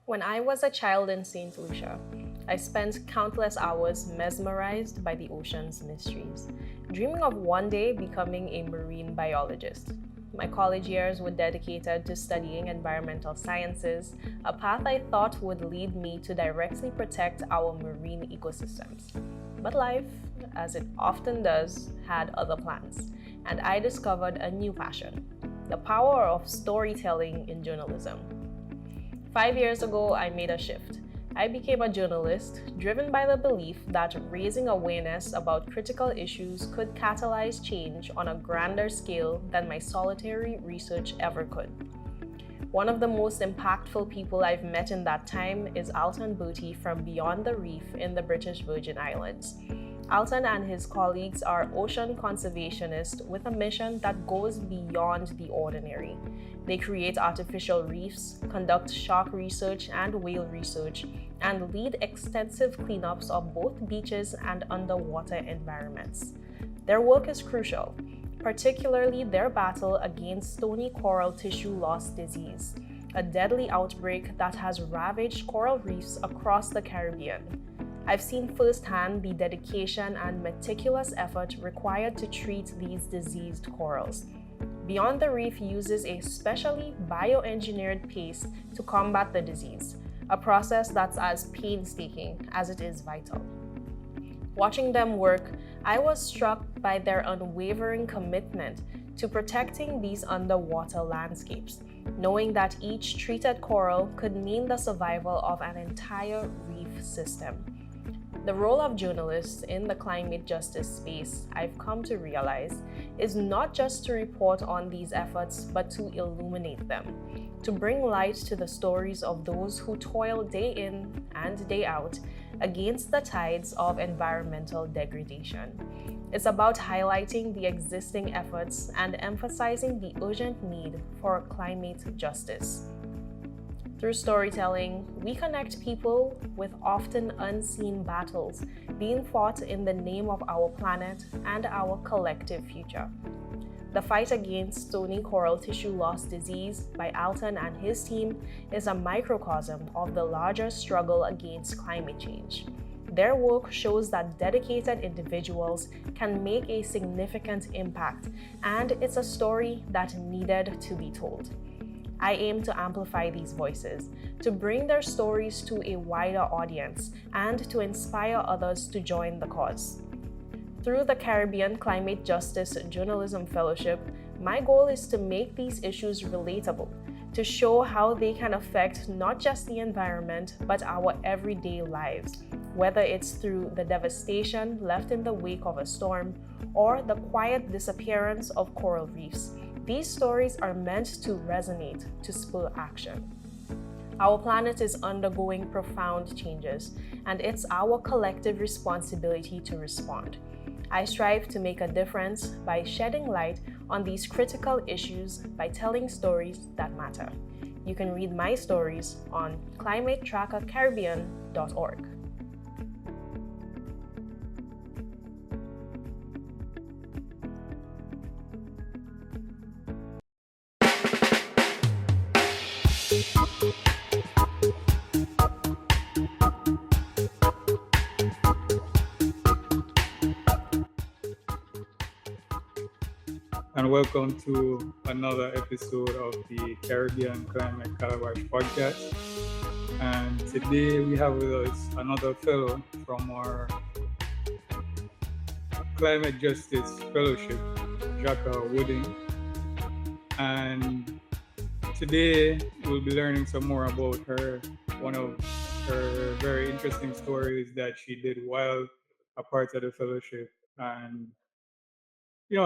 When I was a child in St. Lucia, I spent countless hours mesmerized by the ocean's mysteries, dreaming of one day becoming a marine biologist. My college years were dedicated to studying environmental sciences, a path I thought would lead me to directly protect our marine ecosystems. But life, as it often does, had other plans, and I discovered a new passion: the power of storytelling in journalism. 5 years ago, I made a shift. I became a journalist driven by the belief that raising awareness about critical issues could catalyze change on a grander scale than my solitary research ever could. One of the most impactful people I've met in that time is Alton Booty from Beyond the Reef in the British Virgin Islands. Alton and his colleagues are ocean conservationists with a mission that goes beyond the ordinary. They create artificial reefs, conduct shark research and whale research, and lead extensive cleanups of both beaches and underwater environments. Their work is crucial, particularly their battle against stony coral tissue loss disease, a deadly outbreak that has ravaged coral reefs across the Caribbean. I've seen firsthand the dedication and meticulous effort required to treat these diseased corals. Beyond the Reef uses a specially bioengineered paste to combat the disease, a process that's as painstaking as it is vital. Watching them work, I was struck by their unwavering commitment to protecting these underwater landscapes, knowing that each treated coral could mean the survival of an entire reef system. The role of journalists in the climate justice space, I've come to realize, is not just to report on these efforts, but to illuminate them, to bring light to the stories of those who toil day in and day out against the tides of environmental degradation. It's about highlighting the existing efforts and emphasizing the urgent need for climate justice. Through storytelling, we connect people with often unseen battles being fought in the name of our planet and our collective future. The fight against stony coral tissue loss disease by Alton and his team is a microcosm of the larger struggle against climate change. Their work shows that dedicated individuals can make a significant impact, and it's a story that needed to be told. I aim to amplify these voices, to bring their stories to a wider audience, and to inspire others to join the cause. Through the Caribbean Climate Justice Journalism Fellowship, my goal is to make these issues relatable, to show how they can affect not just the environment, but our everyday lives, whether it's through the devastation left in the wake of a storm or the quiet disappearance of coral reefs. These stories are meant to resonate, to spur action. Our planet is undergoing profound changes, and it's our collective responsibility to respond. I strive to make a difference by shedding light on these critical issues by telling stories that matter. You can read my stories on climatetrackercaribbean.org. And welcome to another episode of the Caribbean Climate Calabash podcast. And today we have with us another fellow from our Climate Justice Fellowship, Jhaka Wooding. And today we'll be learning some more about her, one of her very interesting stories that she did while a part of the fellowship. And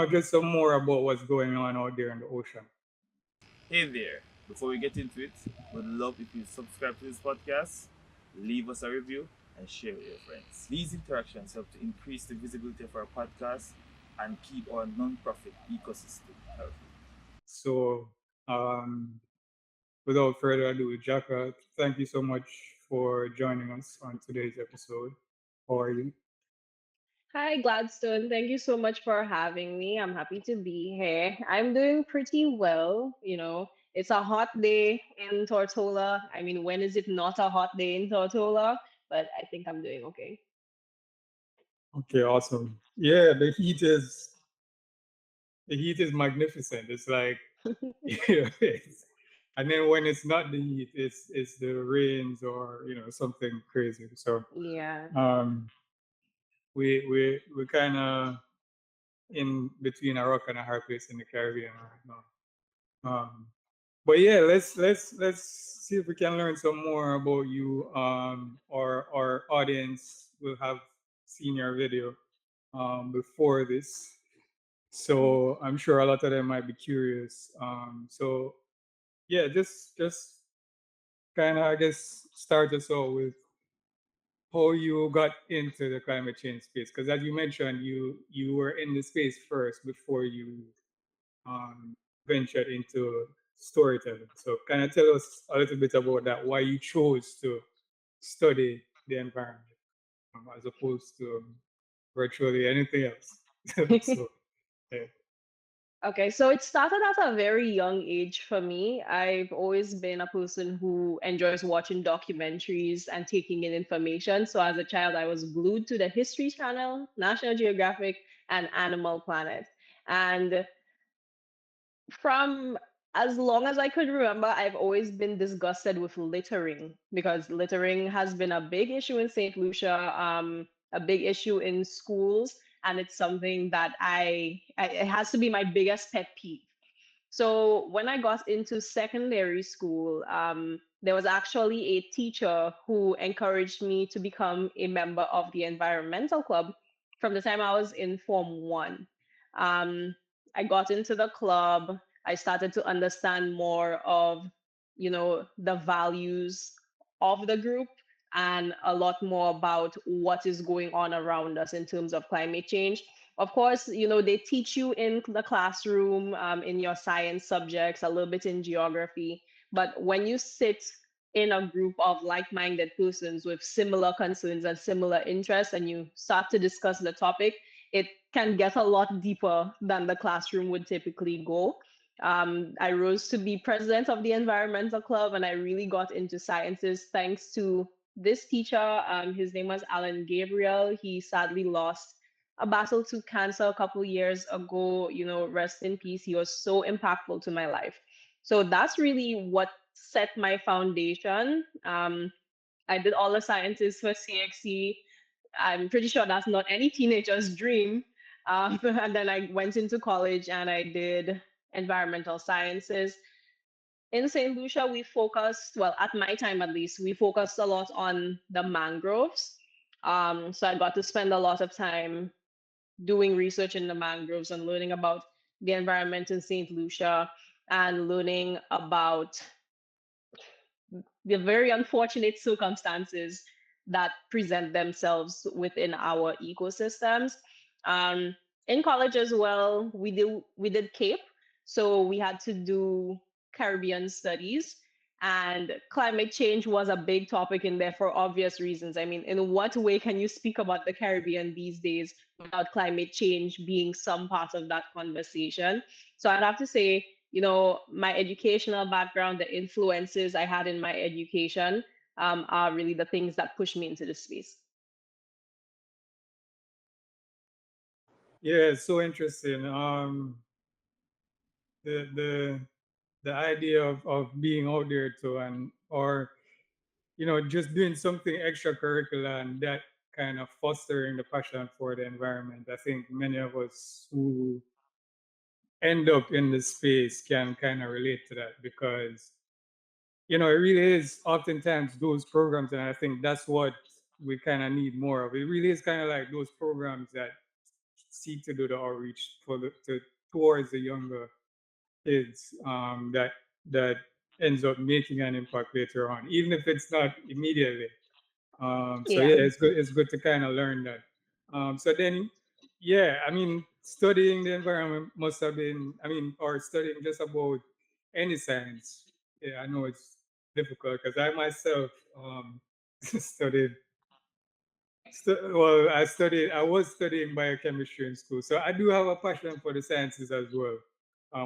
just some more about what's going on out there in the ocean. Hey there! Before we get into it, we'd love if you subscribe to this podcast, leave us a review, and share with your friends. These interactions help to increase the visibility of our podcast and keep our non-profit ecosystem healthy. So, without further ado, Jhaka, thank you so much for joining us on today's episode. How are you? Hi, Gladstone. Thank you so much for having me. I'm happy to be here. I'm doing pretty well. It's a hot day in Tortola. I mean, when is it not a hot day in Tortola? But I think I'm doing okay. Okay, awesome. Yeah, the heat is magnificent. It's like and then when it's not the heat, it's the rains or something crazy. So Yeah. um, we kind of in between a rock and a hard place in the Caribbean right now. But yeah, let's see if we can learn some more about you. Our audience will have seen your video before this, so I'm sure a lot of them might be curious. So yeah, just kind of I guess start us out with how you got into the climate change space, because as you mentioned, you were in the space first before you um, ventured into storytelling. So can you tell us a little bit about that? Why you chose to study the environment as opposed to virtually anything else? So yeah. Okay, so it started at a very young age for me. I've always been a person who enjoys watching documentaries and taking in information. So as a child, I was glued to the History Channel, National Geographic, and Animal Planet. And from as long as I could remember, I've always been disgusted with littering because littering has been a big issue in St. Lucia, a big issue in schools, and it's something that it has to be my biggest pet peeve. So when I got into secondary school, there was actually a teacher who encouraged me to become a member of the environmental club from the time I was in Form 1. Um, I got into the club. I started to understand more of, the values of the group and a lot more about what is going on around us in terms of climate change. Of course, they teach you in the classroom, in your science subjects, a little bit in geography. But when you sit in a group of like-minded persons with similar concerns and similar interests, and you start to discuss the topic, it can get a lot deeper than the classroom would typically go. I rose to be president of the environmental club, and I really got into sciences thanks to this teacher. His name was Alan Gabriel. He sadly lost a battle to cancer a couple years ago. Rest in peace. He was so impactful to my life. So that's really what set my foundation. I did all the sciences for CXC. I'm pretty sure that's not any teenager's dream. And then I went into college and I did environmental sciences. In St. Lucia, we focused, well, at my time at least, we focused a lot on the mangroves. So I got to spend a lot of time doing research in the mangroves and learning about the environment in St. Lucia and learning about the very unfortunate circumstances that present themselves within our ecosystems. Um, in college as well, we did CAPE, so we had to do Caribbean studies, and climate change was a big topic in there for obvious reasons. I mean, in what way can you speak about the Caribbean these days without climate change being some part of that conversation? So I'd have to say, my educational background, the influences I had in my education, are really the things that pushed me into this space. Yeah, it's so interesting. The the idea of being out there too, and or just doing something extracurricular and that kind of fostering the passion for the environment. I think many of us who end up in the space can kind of relate to that, because it really is oftentimes those programs, and I think that's what we kind of need more of. It really is kind of like those programs that seek to do the outreach towards the younger kids, that ends up making an impact later on, even if it's not immediately. So Yeah. yeah, it's good to kind of learn that. So then, yeah, I mean, studying the environment must have been, I mean, or studying just about any science. Yeah, I know it's difficult because I myself studied. Well, I was studying biochemistry in school, so I do have a passion for the sciences as well.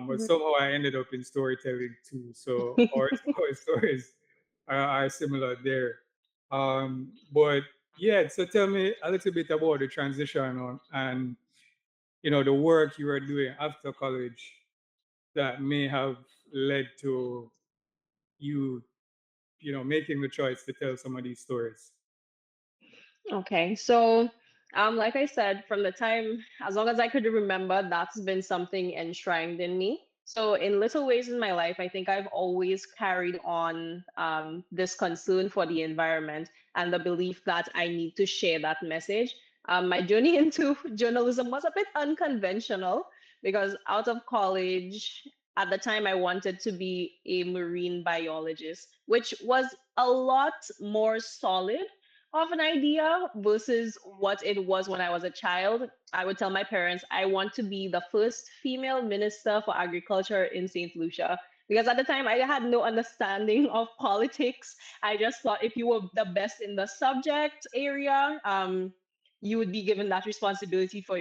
but somehow I ended up in storytelling too. So our stories are similar there. But yeah, so tell me a little bit about the transition and the work you were doing after college that may have led to you, making the choice to tell some of these stories. Okay, so like I said, from the time, as long as I could remember, that's been something enshrined in me. So in little ways in my life, I think I've always carried on this concern for the environment and the belief that I need to share that message. My journey into journalism was a bit unconventional because out of college, at the time, I wanted to be a marine biologist, which was a lot more solid of an idea versus what it was when I was a child. I would tell my parents I want to be the first female minister for agriculture in St. Lucia. Because at the time, I had no understanding of politics. I just thought if you were the best in the subject area, you would be given that responsibility for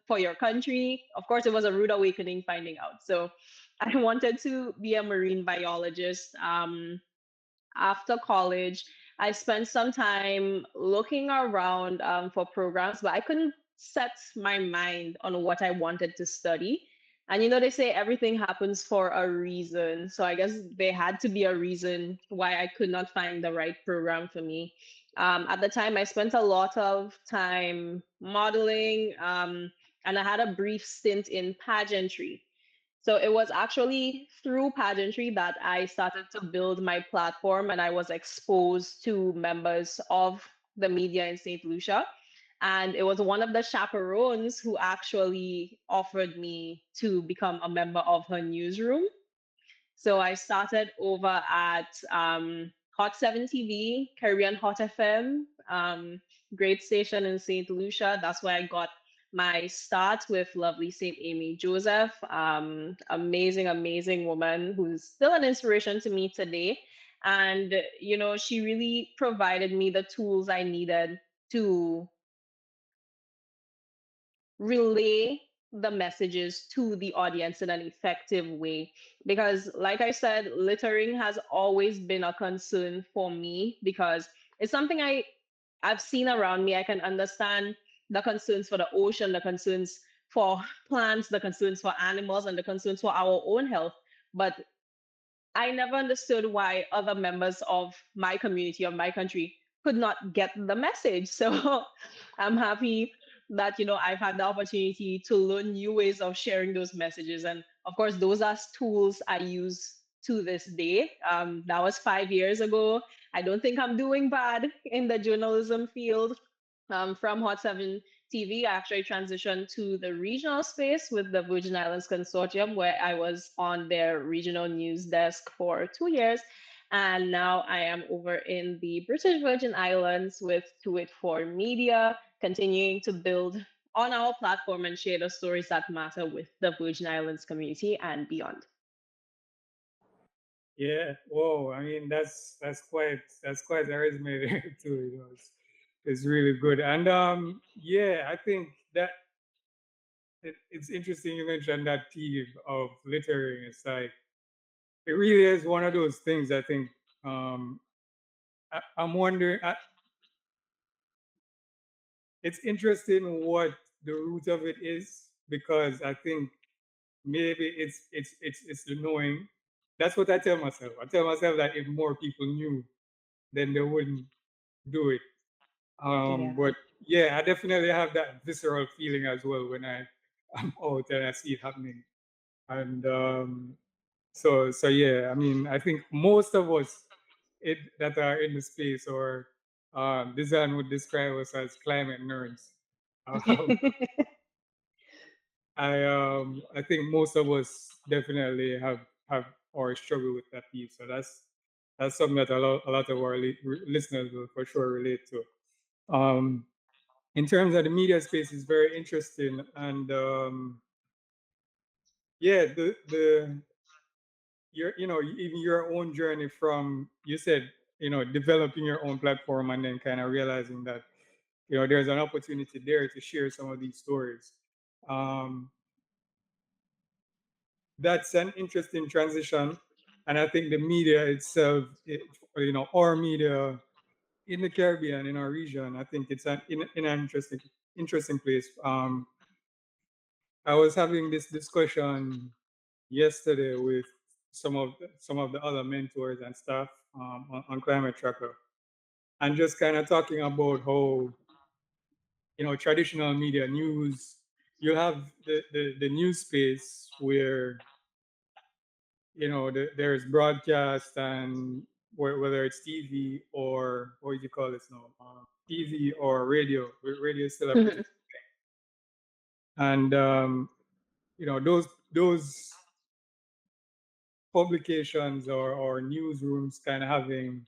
for your country. Of course, it was a rude awakening finding out. So, I wanted to be a marine biologist. After college, I spent some time looking around for programs, but I couldn't set my mind on what I wanted to study. And they say everything happens for a reason. So I guess there had to be a reason why I could not find the right program for me. At the time, I spent a lot of time modeling, and I had a brief stint in pageantry. So it was actually through pageantry that I started to build my platform and I was exposed to members of the media in St. Lucia. And it was one of the chaperones who actually offered me to become a member of her newsroom. So I started over at Hot 7 TV, Caribbean Hot FM, great station in St. Lucia. That's where I got my start with lovely St. Amy Joseph, amazing, amazing woman who's still an inspiration to me today. And, she really provided me the tools I needed to relay the messages to the audience in an effective way. Because, like I said, littering has always been a concern for me because it's something I've seen around me. I can understand the concerns for the ocean, the concerns for plants, the concerns for animals, and the concerns for our own health. But I never understood why other members of my community, of my country, could not get the message. So I'm happy that, I've had the opportunity to learn new ways of sharing those messages. And of course, those are tools I use to this day. That was 5 years ago. I don't think I'm doing bad in the journalism field. From Hot 7 TV, I actually transitioned to the regional space with the Virgin Islands Consortium, where I was on their regional news desk for 2 years. And now I am over in the British Virgin Islands with To It For Media, continuing to build on our platform and share the stories that matter with the Virgin Islands community and beyond. Yeah. Whoa. I mean, that's quite a resume there too. It's really good. And yeah, I think that it's interesting you mentioned that theme of littering. It's like it really is one of those things. I think I'm wondering. It's interesting what the root of it is because I think maybe it's the knowing. That's what I tell myself. I tell myself that if more people knew, then they wouldn't do it. Yeah. But yeah, I definitely have that visceral feeling as well when I'm out and I see it happening. And so yeah, I mean, I think most of us that are in the space or design would describe us as climate nerds. Um, I think most of us definitely have or struggle with that piece. So that's something that a lot of our listeners will for sure relate to. Um, in terms of the media space, is very interesting, and yeah, the your even your own journey from you said developing your own platform and then kind of realizing that there's an opportunity there to share some of these stories. Um, that's an interesting transition. And I think the media itself, our media in the Caribbean, in our region, I think it's in an interesting place. I was having this discussion yesterday with some of the other mentors and staff on Climate Tracker, and just kind of talking about how traditional media news, you have the news space where there's broadcast and whether it's TV or what do you call this now, TV or radio. Radio is still a pretty, Mhm. and those publications or newsrooms kind of having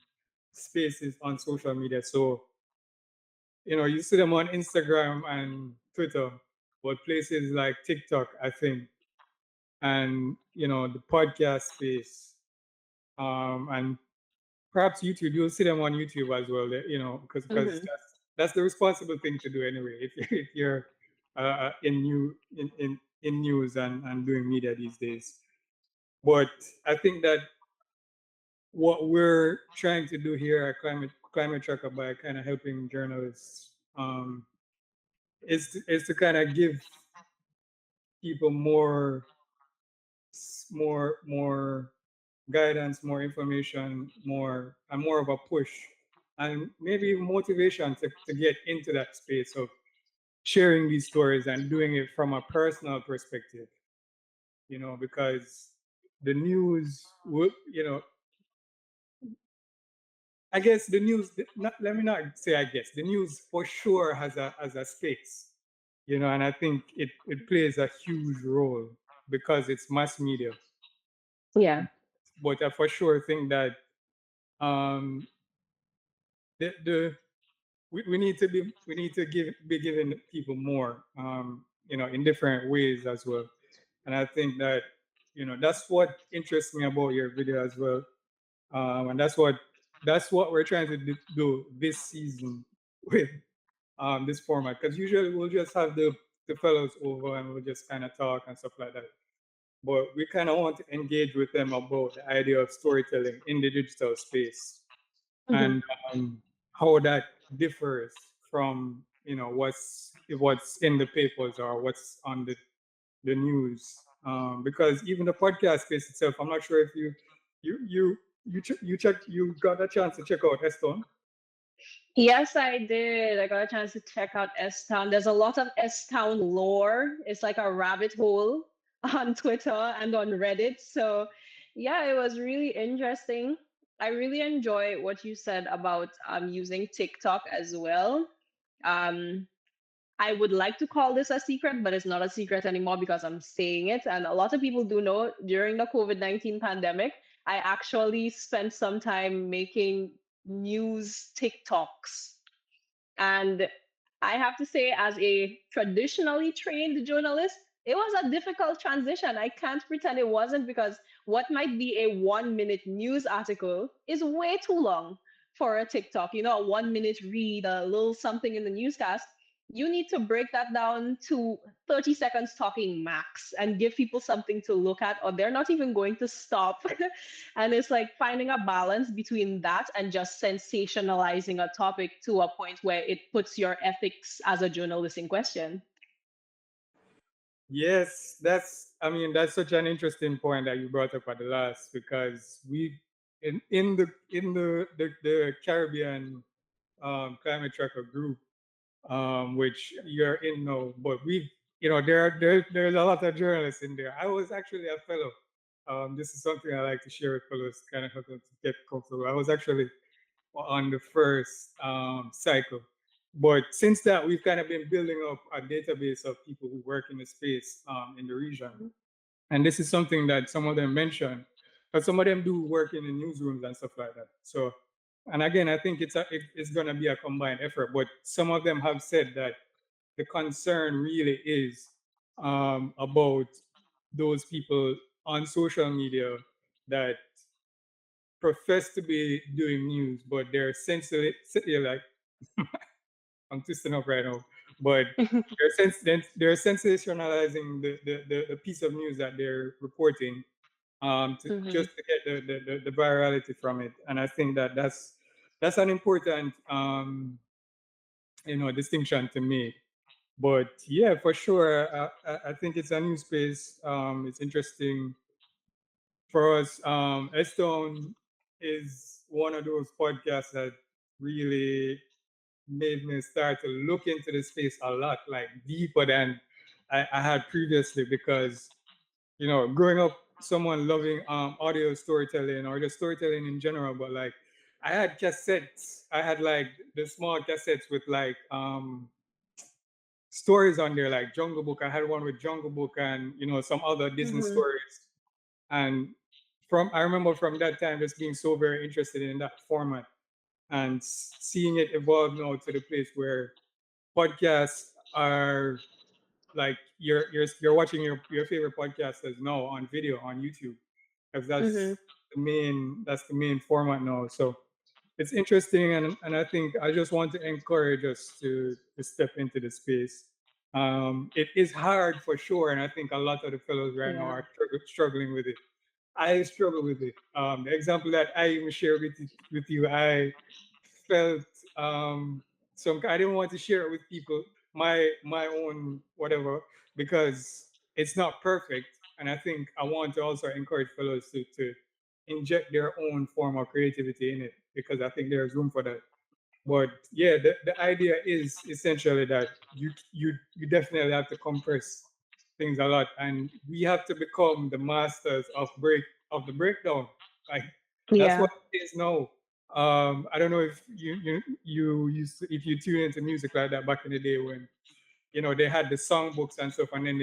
spaces on social media. So you see them on Instagram and Twitter, but places like TikTok, I think, and the podcast space, and perhaps YouTube. You'll see them on YouTube as well. Because Mhm. that's the responsible thing to do anyway. If you're in news and doing media these days. But I think that what we're trying to do here at Climate Tracker by kind of helping journalists, is to kind of give people more guidance, more information, more of a push, and maybe even motivation to get into that space of sharing these stories and doing it from a personal perspective. Because the news would, I guess the news. Let me not say I guess the news for sure has a space, and I think it plays a huge role because it's mass media. Yeah. But I for sure think that um, the we need to be giving people more, in different ways as well. And I think that that's what interests me about your video as well, and that's what we're trying to do this season with this format. Because usually we'll just have the fellows over and we'll just kind of talk and stuff like that. But we kind of want to engage with them about the idea of storytelling in the digital space, Mhm. and how that differs from what's in the papers or what's on the news. Because even the podcast space itself, I'm not sure if you got a chance to check out Eston. Yes, I did. I got a chance to check out S Town. There's a lot of S Town lore. It's like a rabbit hole on Twitter and on Reddit. So, yeah, it was really interesting. I really enjoy what you said about using TikTok as well. Um, I would like to call this a secret, but it's not a secret anymore because I'm saying it. And a lot of people do know during the COVID-19 pandemic, I actually spent some time making news TikToks. And I have to say, as a traditionally trained journalist, it was a difficult transition. I can't pretend it wasn't, because what might be a 1 minute news article is way too long for a TikTok. A 1 minute read, a little something in the newscast. You need to break that down to 30 seconds talking max and give people something to look at, or they're not even going to stop. And it's like finding a balance between that and just sensationalizing a topic to a point where it puts your ethics as a journalist in question. Yes, that's such an interesting point that you brought up at the last, because we in the Caribbean Climate Tracker group, which you're in now, but there's a lot of journalists in there. I was actually a fellow. This is something I like to share with fellows, kind of help them to get comfortable. I was actually on the first cycle. But since that, we've kind of been building up a database of people who work in the space in the region. And this is something that some of them mention, but some of them do work in the newsrooms and stuff like that. So, and again, I think it's going to be a combined effort. But some of them have said that the concern really is about those people on social media that profess to be doing news, but they're essentially like I'm twisting up right now, but they're sensationalizing the piece of news that they're reporting, to Mm-hmm. just to get the virality from it. And I think that that's an important distinction to make. But yeah, for sure, I think it's a new space. It's interesting for us. Estone is one of those podcasts that really made me start to look into the space a lot, like deeper than I had previously, because growing up, someone loving audio storytelling or just storytelling in general, but like I had cassettes. I had like the small cassettes with like stories on there, like Jungle Book. I had one with Jungle Book and some other Disney Mm-hmm. stories. And I remember from that time just being so very interested in that format and seeing it evolve now to the place where podcasts are like you're watching your favorite podcasters now on video on YouTube, because Mm-hmm. that's the main format now. So it's interesting, and I think I just want to encourage us to step into the space. It is hard for sure, and I think a lot of the fellows right now Yeah. are struggling with it. I struggle with it. The example that I even shared with you, I felt I didn't want to share it with people, my own whatever, because it's not perfect. And I think I want to also encourage fellows to inject their own form of creativity in it, because I think there's room for that. But yeah, the idea is essentially that you definitely have to compress things a lot, and we have to become the masters of the breakdown. Like that's Yeah. what it is now. I don't know if you used if you tune into music like that back in the day when they had the songbooks and stuff, and then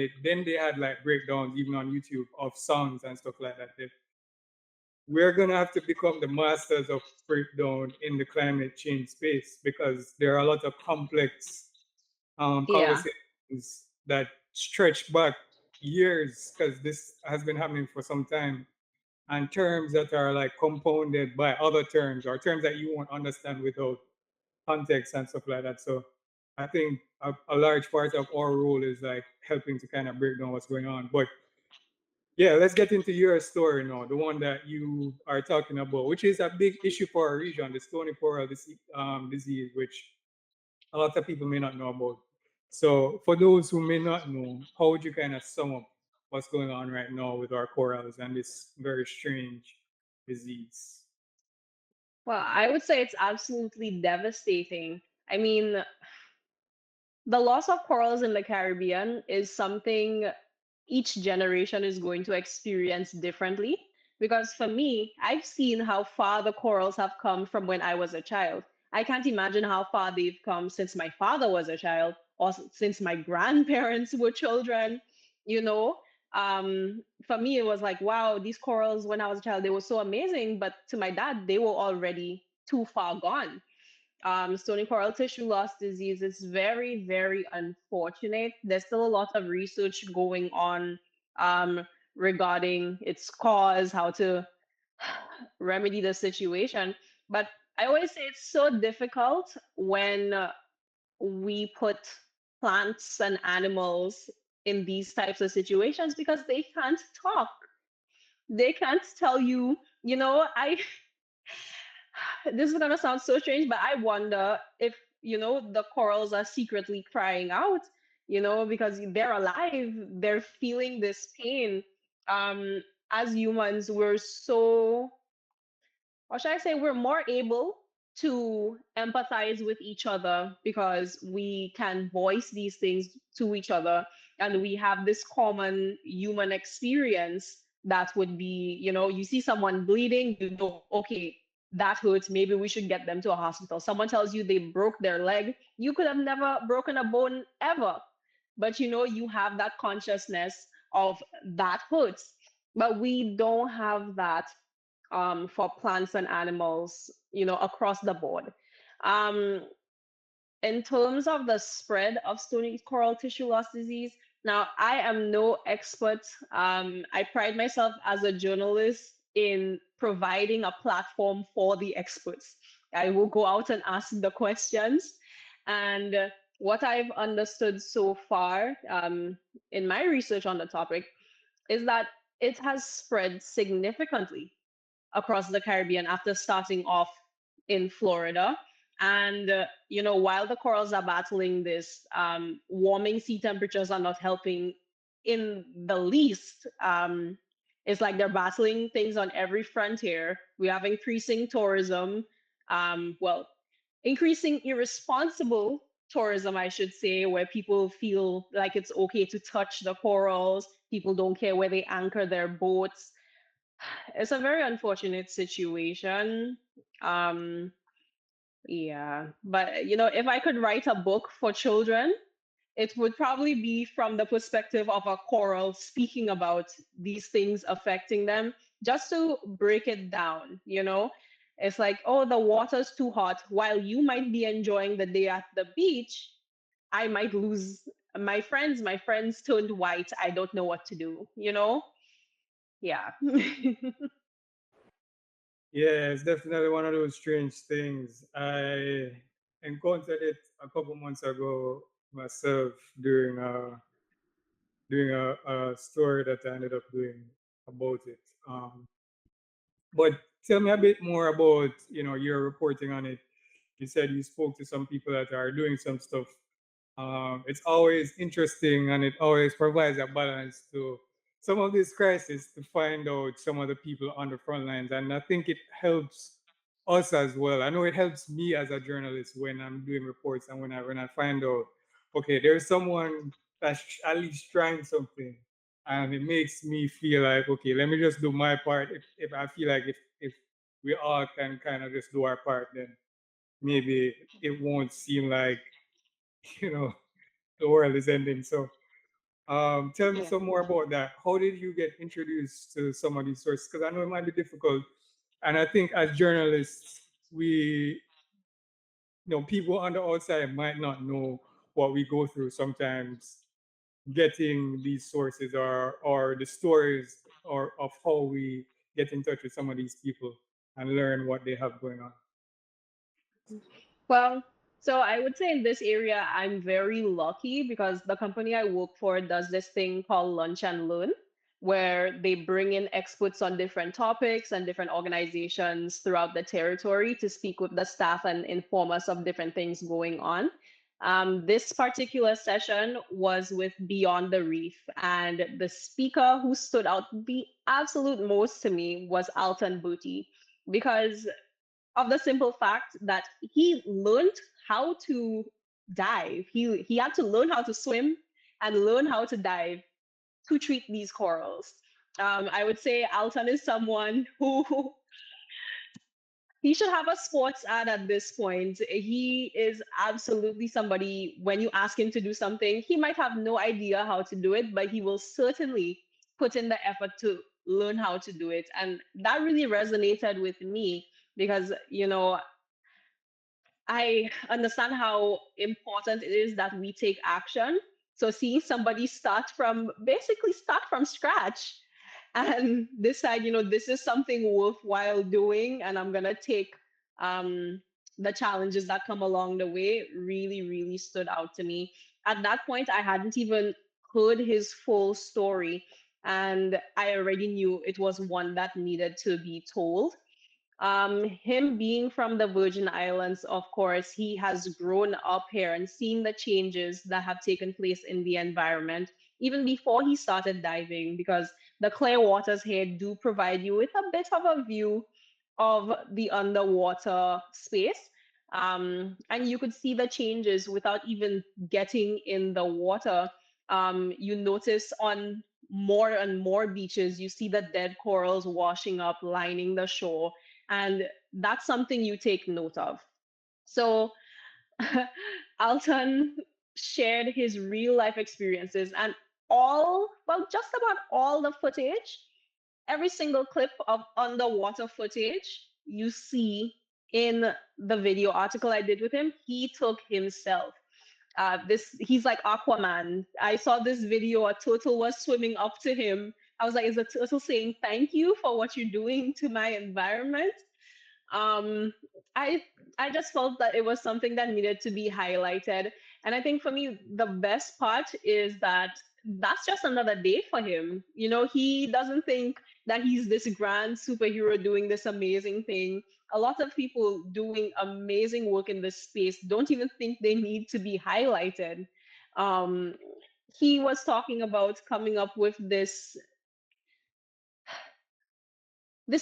they had like breakdowns even on YouTube of songs and stuff like that. We're gonna have to become the masters of breakdown in the climate change space, because there are a lot of complex Yeah. conversations that stretch back years, because this has been happening for some time, and terms that are like compounded by other terms or terms that you won't understand without context and stuff like that. So I think a large part of our role is like helping to kind of break down what's going on. But yeah, let's get into your story now, the one that you are talking about, which is a big issue for our region, the Stony disease, which a lot of people may not know about. So, for those who may not know, how would you kind of sum up what's going on right now with our corals and this very strange disease? Well, I would say it's absolutely devastating. I mean, the loss of corals in the Caribbean is something each generation is going to experience differently. Because for me, I've seen how far the corals have come from when I was a child. I can't imagine how far they've come since my father was a child or since my grandparents were children, you know. For me, it was like, wow, these corals, when I was a child, they were so amazing. But to my dad, they were already too far gone. Stony coral tissue loss disease is very, very unfortunate. There's still a lot of research going on um, regarding its cause, how to remedy the situation. But I always say it's so difficult when we put plants and animals in these types of situations because they can't talk. They can't tell you, I this is gonna sound so strange, but I wonder if the corals are secretly crying out, because they're alive, they're feeling this pain. Um, as humans, we're so, or should I say, we're more able to empathize with each other because we can voice these things to each other, and we have this common human experience that would be, you see someone bleeding, okay, that hurts. Maybe we should get them to a hospital. Someone tells you they broke their leg. You could have never broken a bone ever, but you have that consciousness of that hurts. But we don't have that for plants and animals, across the board. Um, in terms of the spread of stony coral tissue loss disease, now I am no expert. I pride myself as a journalist in providing a platform for the experts. I will go out and ask the questions. And what I've understood so far in my research on the topic is that it has spread significantly across the Caribbean after starting off in Florida. And, while the corals are battling this, warming sea temperatures are not helping in the least. It's like they're battling things on every frontier. We have increasing tourism, well, increasing irresponsible tourism, I should say, where people feel like it's okay to touch the corals. People don't care where they anchor their boats. It's a very unfortunate situation. Um, yeah, but if I could write a book for children, it would probably be from the perspective of a coral speaking about these things affecting them, just to break it down. It's like, oh, the water's too hot. While you might be enjoying the day at the beach, I might lose my friends. My friends turned white. I don't know what to do. Yeah. Yeah, it's definitely one of those strange things. I encountered it a couple months ago myself during a story that I ended up doing about it. But tell me a bit more about your reporting on it. You said you spoke to some people that are doing some stuff. It's always interesting, and it always provides a balance to some of these crises to find out some of the people on the front lines. And I think it helps us as well. I know it helps me as a journalist when I'm doing reports and when I find out, okay, there's someone that's at least trying something, and it makes me feel like, okay, let me just do my part. If I feel like if we all can kind of just do our part, then maybe it won't seem like you know the world is ending. So tell me Yeah. some more about that. How did you get introduced to some of these sources? Because I know it might be difficult, and I think as journalists, people on the outside might not know what we go through sometimes getting these sources or the stories or of how we get in touch with some of these people and learn what they have going on. Well, so I would say in this area, I'm very lucky because the company I work for does this thing called Lunch and Learn, where they bring in experts on different topics and different organizations throughout the territory to speak with the staff and inform us of different things going on. This particular session was with Beyond the Reef, and the speaker who stood out the absolute most to me was Alton Booty, because of the simple fact that he learned how to dive. He had to learn how to swim and learn how to dive to treat these corals. I would say Alton is someone who he should have a sports ad at this point. He is absolutely somebody, when you ask him to do something, he might have no idea how to do it, but he will certainly put in the effort to learn how to do it. And that really resonated with me because, I understand how important it is that we take action. So seeing somebody start from scratch and decide, this is something worthwhile doing, and I'm gonna take um, the challenges that come along the way really, really stood out to me. At that point, I hadn't even heard his full story, and I already knew it was one that needed to be told. Him being from the Virgin Islands, of course, he has grown up here and seen the changes that have taken place in the environment even before he started diving, because the clear waters here do provide you with a bit of a view of the underwater space. And you could see the changes without even getting in the water. You notice on more and more beaches, you see the dead corals washing up, lining the shore, and that's something you take note of. So Alton shared his real life experiences, and just about all the footage, every single clip of underwater footage you see in the video article I did with him, he took himself. He's like Aquaman. I saw this video, a turtle was swimming up to him. I was like, is the turtle saying thank you for what you're doing to my environment? um, I I just felt that it was something that needed to be highlighted. And I think for me, the best part is that that's just another day for him. You know, he doesn't think that he's this grand superhero doing this amazing thing. A lot of people doing amazing work in this space don't even think they need to be highlighted. Um, he was talking about coming up with this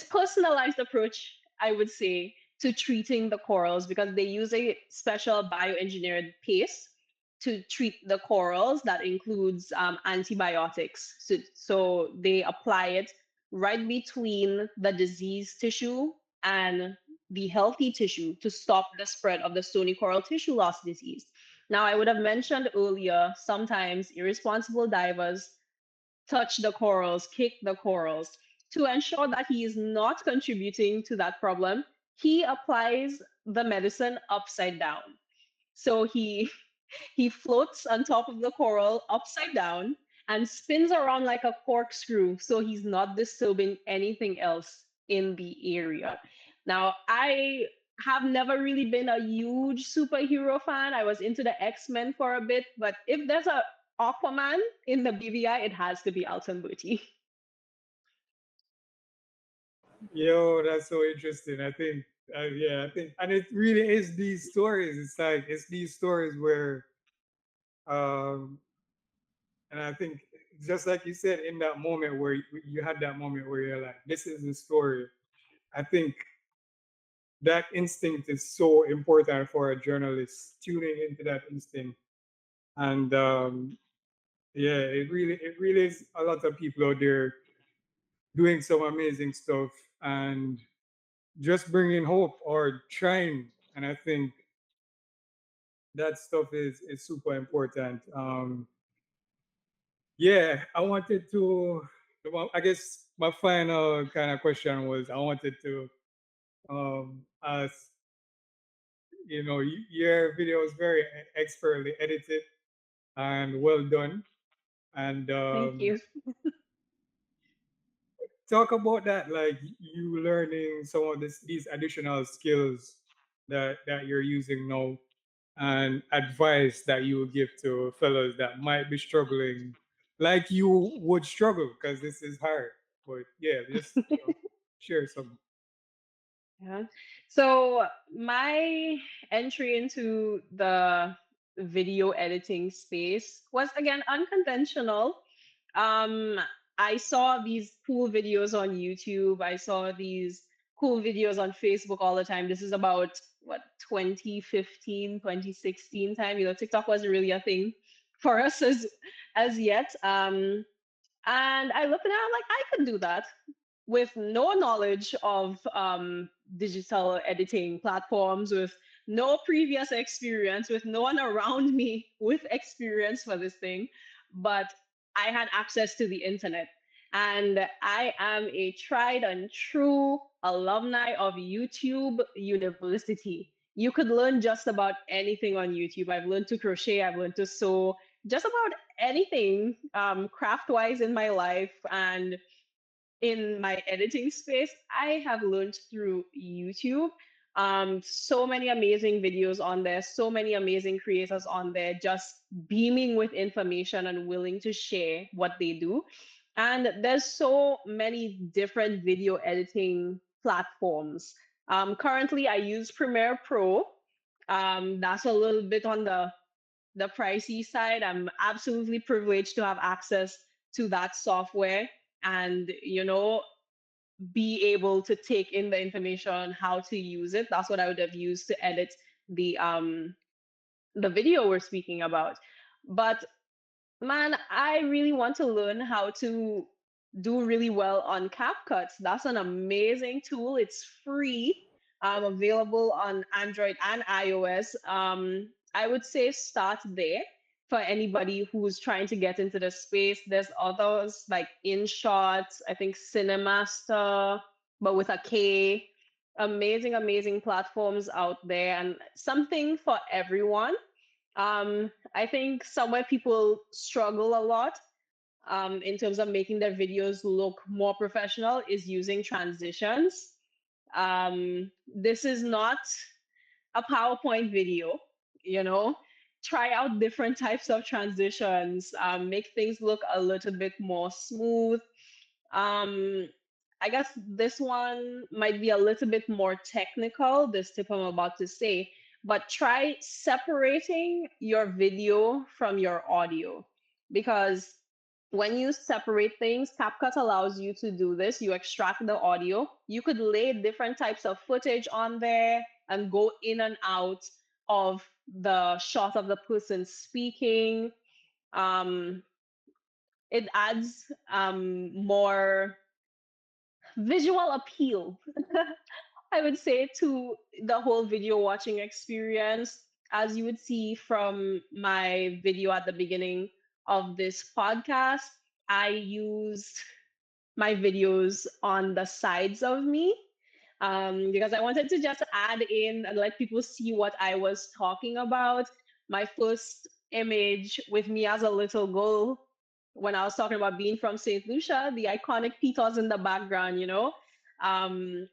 personalized approach, I would say, to treating the corals because they use a special bioengineered paste to treat the corals that includes antibiotics. So they apply it right between the diseased tissue and the healthy tissue to stop the spread of the stony coral tissue loss disease. Now, I would have mentioned earlier, sometimes irresponsible divers touch the corals, kick the corals. To ensure that he is not contributing to that problem, he applies the medicine upside down. So he floats on top of the coral upside down and spins around like a corkscrew so he's not disturbing anything else in the area. Now, I have never really been a huge superhero fan. I was into the X-Men for a bit, but if there's a Aquaman in the BVI, it has to be Alton Booty. Yo, that's so interesting. I think, yeah, I think, and it really is these stories. It's like it's these stories where, um, and I think just like you said, in that moment where you had that moment where you're like, this is the story. I think that instinct is so important for a journalist tuning into that instinct, and yeah, it really is a lot of people out there doing some amazing stuff and just bringing hope or trying. And I think that stuff is super important. Yeah, I wanted to. Well, I guess my final kind of question was I wanted to ask. Your video is very expertly edited and well done. And Thank you. talk about that, like you learning some of these additional skills that you're using now, and advice that you would give to fellows that might be struggling, like you would struggle, because this is hard. But yeah, just share some. Yeah. So my entry into the video editing space was again unconventional. Um, I saw these cool videos on YouTube. I saw these cool videos on Facebook all the time. This is about what 2015, 2016 time. You know, TikTok wasn't really a thing for us as yet. And I looked at it, I'm like, I could do that with no knowledge of digital editing platforms, with no previous experience, with no one around me with experience for this thing. But I had access to the internet. And I am a tried and true alumni of YouTube University. You could learn just about anything on YouTube. I've learned to crochet, I've learned to sew, just about anything craft wise in my life. And in my editing space, I have learned through YouTube. So many amazing videos on there, so many amazing creators on there, just beaming with information and willing to share what they do. And there's so many different video editing platforms. Currently, I use Premiere Pro. That's a little bit on the pricey side. I'm absolutely privileged to have access to that software and be able to take in the information on how to use it. That's what I would have used to edit the video we're speaking about. But man, I really want to learn how to do really well on CapCut. That's an amazing tool. It's free, available on Android and iOS. I would say start there for anybody who's trying to get into the space. There's others like InShot, I think Cinemaster, but with a K. Amazing, amazing platforms out there and something for everyone. I think somewhere people struggle a lot in terms of making their videos look more professional is using transitions. This is not a PowerPoint video, you know. try out different types of transitions, make things look a little bit more smooth. um, I guess this one might be a little bit more technical, this tip I'm about to say, but try separating your video from your audio, because when you separate things, CapCut allows you to do this. You extract the audio, you could lay different types of footage on there and go in and out of the shot of the person speaking. Um, it adds more visual appeal, I would say, to the whole video watching experience. As you would see from my video at the beginning of this podcast, I used my videos on the sides of me, because I wanted to just add in and let people see what I was talking about. My first image with me as a little girl, when I was talking about being from St. Lucia, the iconic Peters in the background, um,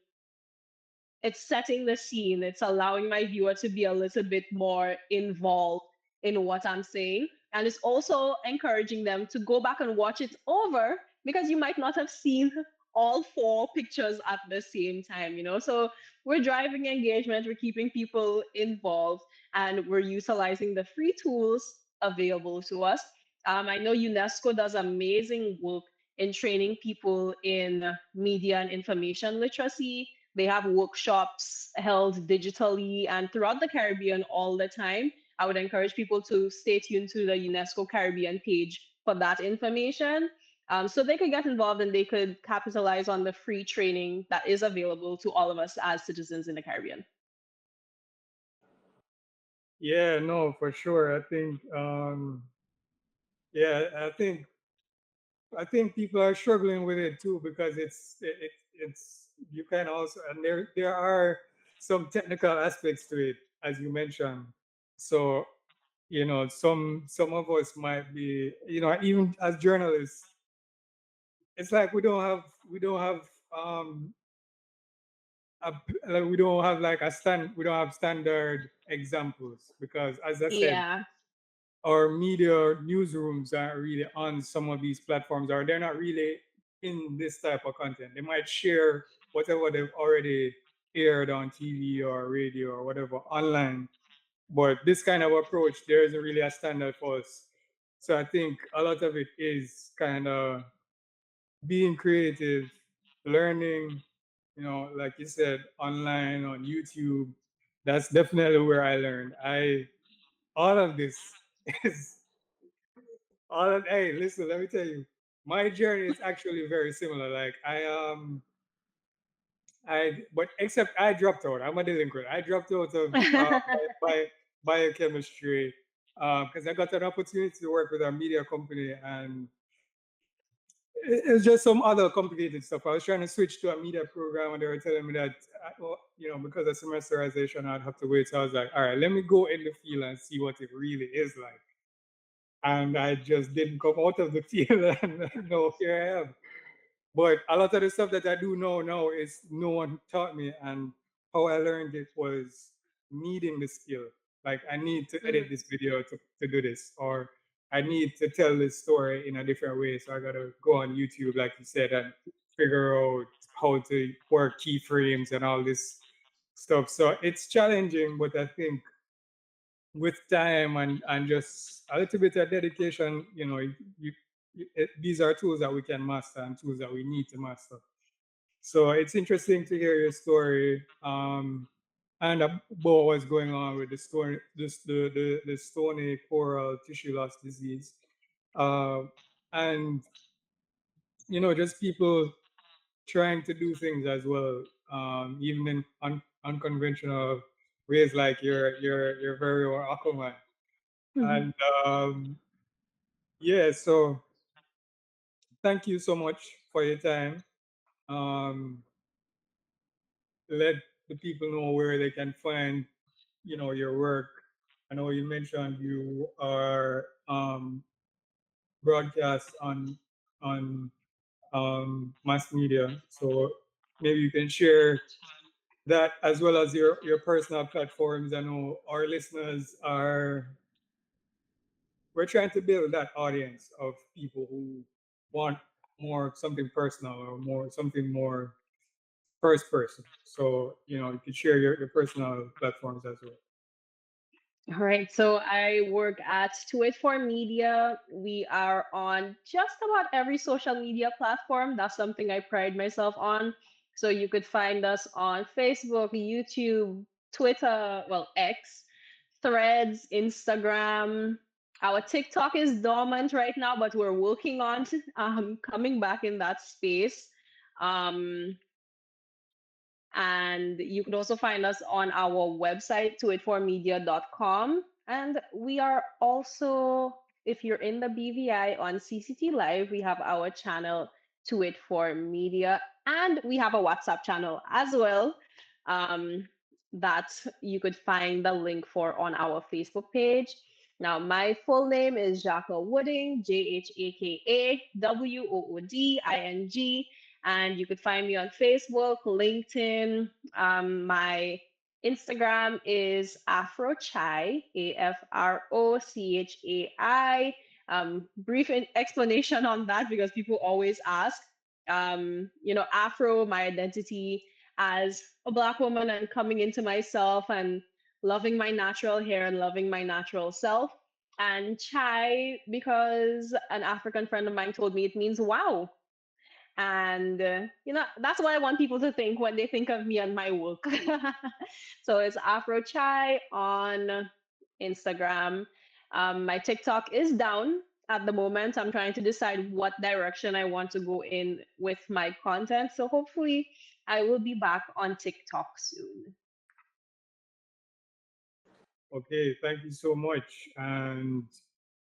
it's setting the scene. It's allowing my viewer to be a little bit more involved in what I'm saying. And it's also encouraging them to go back and watch it over, because you might not have seen all four pictures at the same time. So we're driving engagement, we're keeping people involved, and we're utilizing the free tools available to us. I know UNESCO does amazing work in training people in media and information literacy. They have workshops held digitally and throughout the Caribbean all the time. I would encourage people to stay tuned to the UNESCO Caribbean page for that information, so they could get involved and they could capitalize on the free training that is available to all of us as citizens in the Caribbean. Yeah, no, for sure. Yeah, I think people are struggling with it too, because it's you can also, and there are some technical aspects to it, as you mentioned. So some of us might be, even as journalists, it's like we don't have um a, like, we don't have like we don't have standard examples, because as I said, Yeah. our media newsrooms aren't really on some of these platforms, or they're not really in this type of content. They might share whatever they've already aired on TV or radio or whatever online. But this kind of approach, there isn't really a standard for us. So I think a lot of it is kind of being creative, learning, like you said, online on YouTube. That's definitely where I learned. All of this is hey, listen, let me tell you, my journey is actually very similar. Like but except I dropped out. I'm a delinquent. I dropped out of biochemistry because I got an opportunity to work with a media company, and it's just some other complicated stuff. I was trying to switch to a media program, and they were telling me that, because of semesterization, I'd have to wait. So I was like, all right, let me go in the field and see what it really is like. And I just didn't come out of the field, and no, here I am. But a lot of the stuff that I do know now is no one taught me, and how I learned it was needing the skill. Like, I need to edit this video to do this, or I need to tell this story in a different way. So I gotta go on YouTube, like you said, and figure out how to work keyframes and all this stuff. So it's challenging, but I think with time and just a little bit of dedication, these are tools that we can master and tools that we need to master. So it's interesting to hear your story, and about what's going on with the story, the stony coral tissue loss disease, uh, and just people trying to do things as well, even in unconventional ways, like your very own Aquaman. And yeah, so thank you so much for your time. Let the people know where they can find, your work. I know you mentioned you are broadcast on mass media, so maybe you can share that as well as your personal platforms. I know our listeners are we're trying to build that audience of people who want more something personal or more something more first person. So, you can share your personal platforms as well. All right, so I work at 284 Media. We are on just about every social media platform. That's something I pride myself on. So you could find us on Facebook, YouTube, Twitter, well, X, Threads, Instagram. Our TikTok is dormant right now, but we're working on coming back in that space. Um, and you could also find us on our website, 284media.com. And we are also, if you're in the BVI on CCT Live, we have our channel 284 Media. And we have a WhatsApp channel as well that you could find the link for on our Facebook page. Now, my full name is Jhaka Wooding, JhakaWooding. And you could find me on Facebook, LinkedIn. My Instagram is AfroChai, AfroChai. Brief explanation on that because people always ask. Afro, my identity as a Black woman and coming into myself and loving my natural hair and loving my natural self. And chai, because an African friend of mine told me it means wow. And that's what I want people to think when they think of me and my work. So it's Afro Chai on Instagram. My TikTok is down at the moment. I'm trying to decide what direction I want to go in with my content. So hopefully I will be back on TikTok soon. Okay, thank you so much. And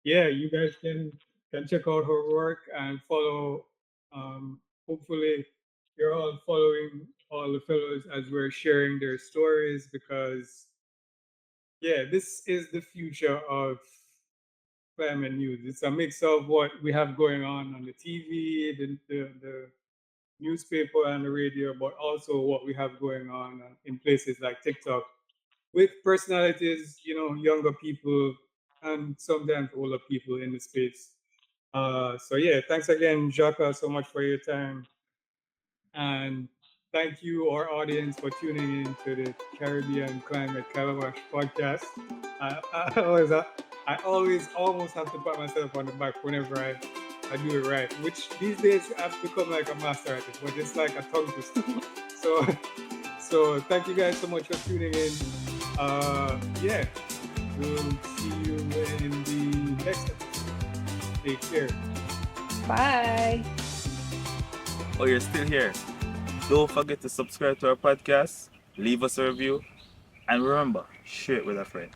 yeah, you guys can check out her work and follow. Hopefully, you're all following all the fellows as we're sharing their stories because yeah, this is the future of climate news. It's a mix of what we have going on the TV, the newspaper, and the radio, but also what we have going on in places like TikTok with personalities, younger people and sometimes older people in the space. So yeah, thanks again, Jhaka, so much for your time. And thank you, our audience, for tuning in to the Caribbean Climate Calabash podcast. I always almost have to pat myself on the back whenever I do it right, which these days I've become like a master at it, but it's like a tongue twister. So thank you guys so much for tuning in. Yeah, we'll see you in the next episode. Take care. Bye. Oh, you're still here. Don't forget to subscribe to our podcast, leave us a review, and remember, share it with a friend.